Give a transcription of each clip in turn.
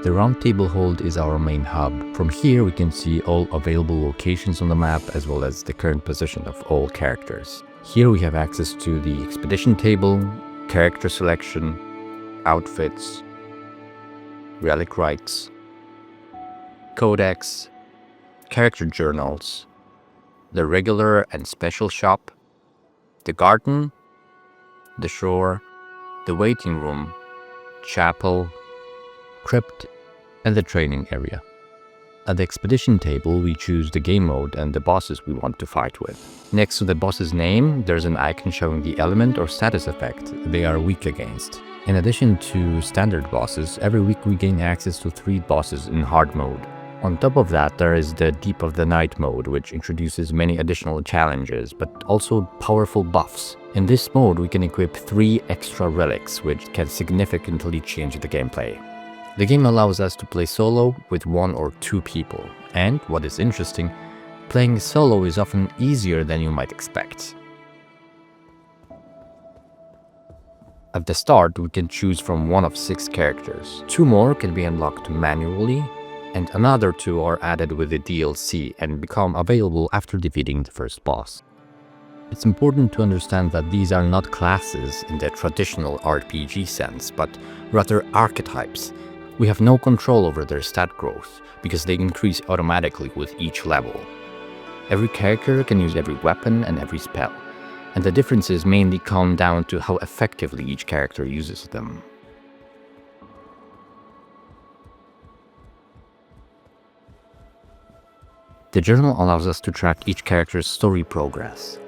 The Roundtable Hold is our main hub. From here we can see all available locations on the map as well as the current position of all characters. Here we have access to the expedition table, character selection, outfits, relic rights, codex, character journals, the regular and special shop, the garden, the shore, the waiting room, chapel, crypt, and the training area. At the expedition table, we choose the game mode and the bosses we want to fight with. Next to the boss's name, there's an icon showing the element or status effect they are weak against. In addition to standard bosses, every week we gain access to 3 bosses in hard mode. On top of that, there is the Deep of the Night mode, which introduces many additional challenges, but also powerful buffs. In this mode, we can equip 3 extra relics, which can significantly change the gameplay. The game allows us to play solo with 1 or 2 people, and, what is interesting, playing solo is often easier than you might expect. At the start, we can choose from one of 6 characters. 2 more can be unlocked manually, and another 2 are added with the DLC and become available after defeating the first boss. It's important to understand that these are not classes in the traditional RPG sense, but rather archetypes. We have no control over their stat growth, because they increase automatically with each level. Every character can use every weapon and every spell, and the differences mainly come down to how effectively each character uses them. The journal allows us to track each character's story progress.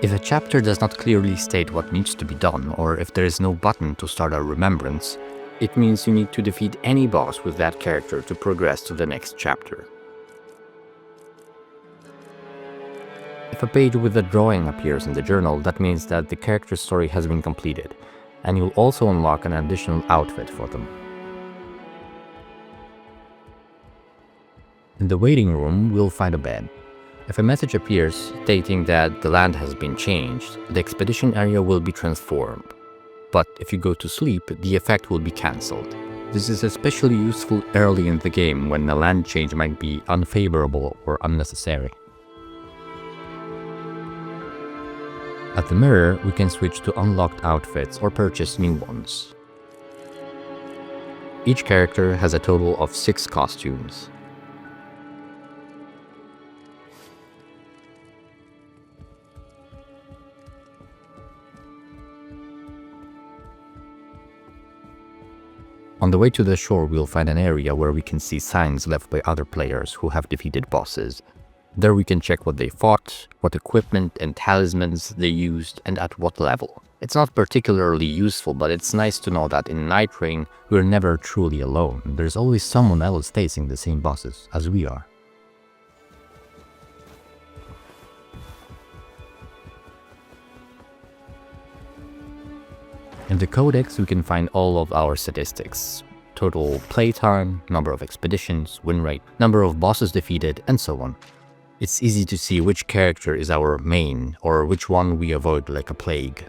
If a chapter does not clearly state what needs to be done, or if there is no button to start a remembrance, it means you need to defeat any boss with that character to progress to the next chapter. If a page with a drawing appears in the journal, that means that the character's story has been completed, and you'll also unlock an additional outfit for them. In the waiting room, we'll find a bed. If a message appears stating that the land has been changed, the expedition area will be transformed. But if you go to sleep, the effect will be cancelled. This is especially useful early in the game when the land change might be unfavorable or unnecessary. At the mirror, we can switch to unlocked outfits or purchase new ones. Each character has a total of 6 costumes. On the way to the shore, we'll find an area where we can see signs left by other players who have defeated bosses. There we can check what they fought, what equipment and talismans they used, and at what level. It's not particularly useful, but it's nice to know that in Nightreign, we're never truly alone. There's always someone else facing the same bosses as we are. In the codex, we can find all of our statistics: total playtime, number of expeditions, win rate, number of bosses defeated, and so on. It's easy to see which character is our main, or which one we avoid like a plague.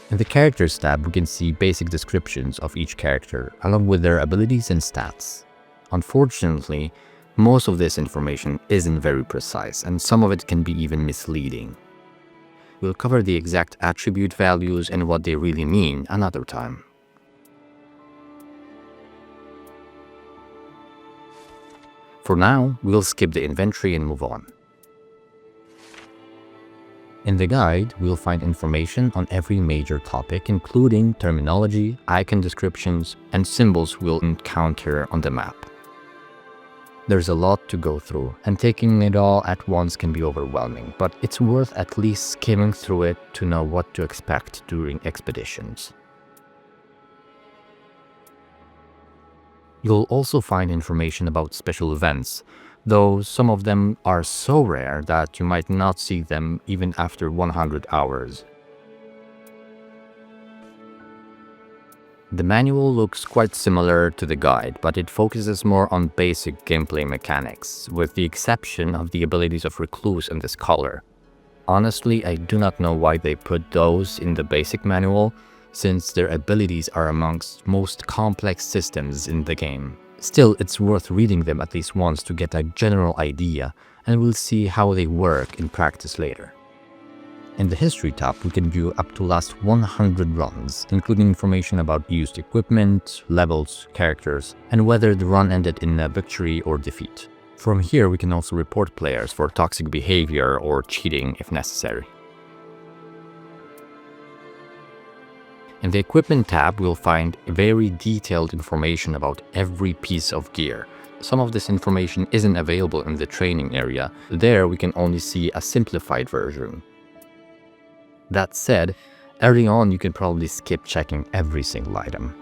In the Characters tab, we can see basic descriptions of each character, along with their abilities and stats. Unfortunately, most of this information isn't very precise, and some of it can be even misleading. We'll cover the exact attribute values and what they really mean another time. For now, we'll skip the inventory and move on. In the guide, we'll find information on every major topic, including terminology, icon descriptions, and symbols we'll encounter on the map. There's a lot to go through, and taking it all at once can be overwhelming, but it's worth at least skimming through it to know what to expect during expeditions. You'll also find information about special events, though some of them are so rare that you might not see them even after 100 hours. The manual looks quite similar to the guide, but it focuses more on basic gameplay mechanics, with the exception of the abilities of Recluse and the Scholar. Honestly, I do not know why they put those in the basic manual, since their abilities are amongst most complex systems in the game. Still, it's worth reading them at least once to get a general idea, and we'll see how they work in practice later. In the History tab, we can view up to last 100 runs, including information about used equipment, levels, characters, and whether the run ended in a victory or defeat. From here, we can also report players for toxic behavior or cheating if necessary. In the Equipment tab, we'll find very detailed information about every piece of gear. Some of this information isn't available in the training area. There, we can only see a simplified version. That said, early on you can probably skip checking every single item.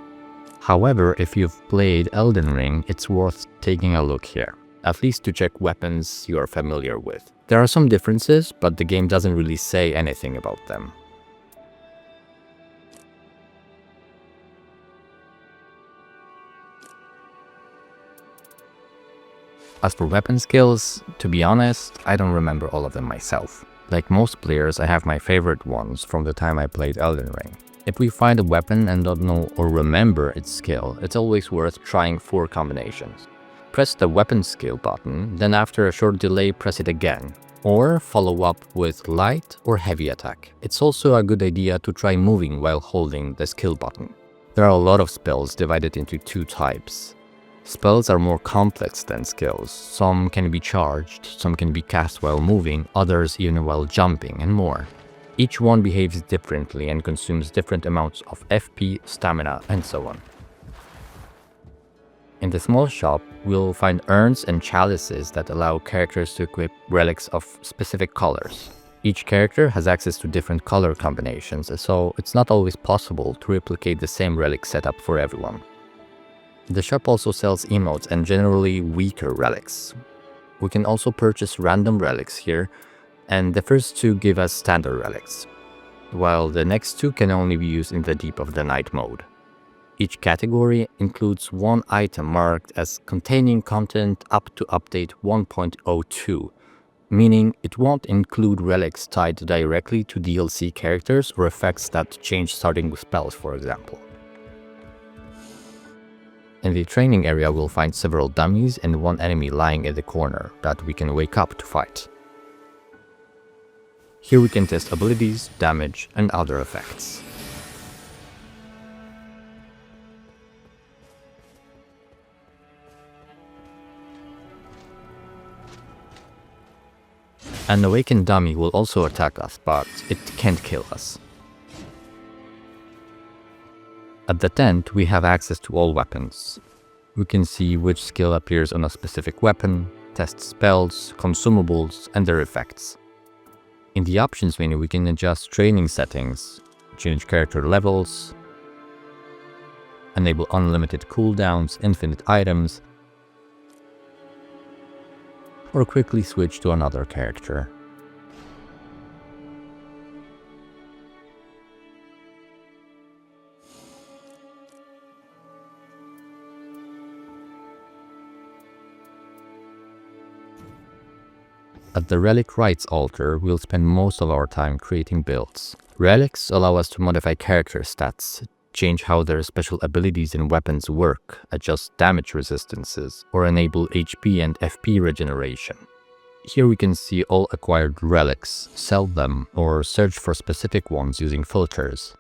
However, if you've played Elden Ring, it's worth taking a look here, at least to check weapons you are familiar with. There are some differences, but the game doesn't really say anything about them. As for weapon skills, to be honest, I don't remember all of them myself. Like most players, I have my favorite ones from the time I played Elden Ring. If we find a weapon and don't know or remember its skill, it's always worth trying 4 combinations. Press the weapon skill button, then after a short delay press it again, or follow up with light or heavy attack. It's also a good idea to try moving while holding the skill button. There are a lot of spells divided into 2 types. Spells are more complex than skills. Some can be charged, some can be cast while moving, others even while jumping, and more. Each one behaves differently and consumes different amounts of FP, stamina, and so on. In the small shop, we'll find urns and chalices that allow characters to equip relics of specific colors. Each character has access to different color combinations, so it's not always possible to replicate the same relic setup for everyone. The shop also sells emotes and generally weaker relics. We can also purchase random relics here, and the first 2 give us standard relics, while the next 2 can only be used in the Deep of the Night mode. Each category includes 1 item marked as containing content up to update 1.02, meaning it won't include relics tied directly to DLC characters or effects that change starting with spells, for example. In the training area, we'll find several dummies and 1 enemy lying in the corner that we can wake up to fight. Here we can test abilities, damage, and other effects. An awakened dummy will also attack us, but it can't kill us. At the tent, we have access to all weapons. We can see which skill appears on a specific weapon, test spells, consumables, and their effects. In the options menu, we can adjust training settings, change character levels, enable unlimited cooldowns, infinite items, or quickly switch to another character. At the Relic Rights altar, we'll spend most of our time creating builds. Relics allow us to modify character stats, change how their special abilities and weapons work, adjust damage resistances, or enable HP and FP regeneration. Here we can see all acquired relics, sell them, or search for specific ones using filters.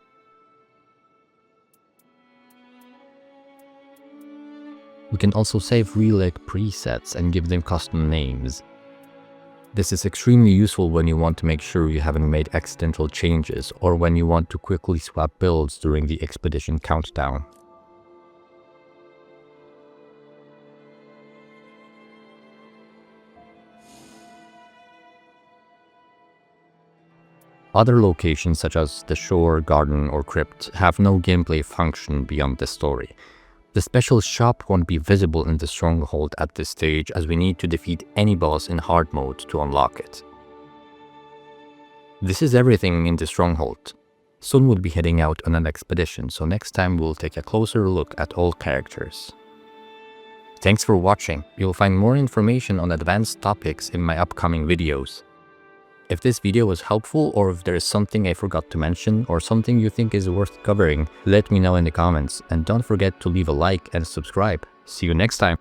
We can also save relic presets and give them custom names. This is extremely useful when you want to make sure you haven't made accidental changes or when you want to quickly swap builds during the expedition countdown. Other locations such as the shore, garden, or crypt have no gameplay function beyond the story. The special shop won't be visible in the stronghold at this stage as we need to defeat any boss in hard mode to unlock it. This is everything in the stronghold. Soon we'll be heading out on an expedition, so next time we'll take a closer look at all characters. Thanks for watching. You'll find more information on advanced topics in my upcoming videos. If this video was helpful, or if there is something I forgot to mention or something you think is worth covering, let me know in the comments, and don't forget to leave a like and subscribe. See you next time.